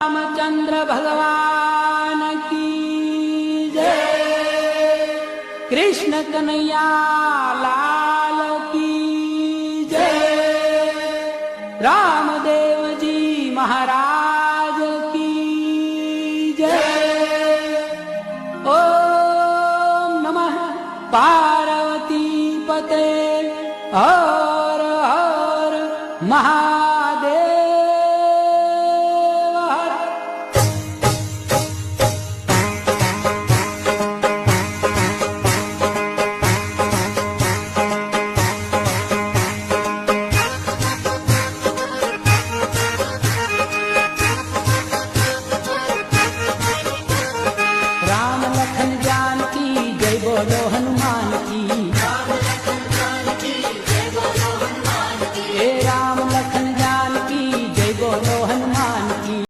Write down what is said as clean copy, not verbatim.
रामचंद्र भगवान की जय। कृष्ण कन्हैया लाल की जय। रामदेव जी महाराज की जय। ओम नमः पार्वती पते।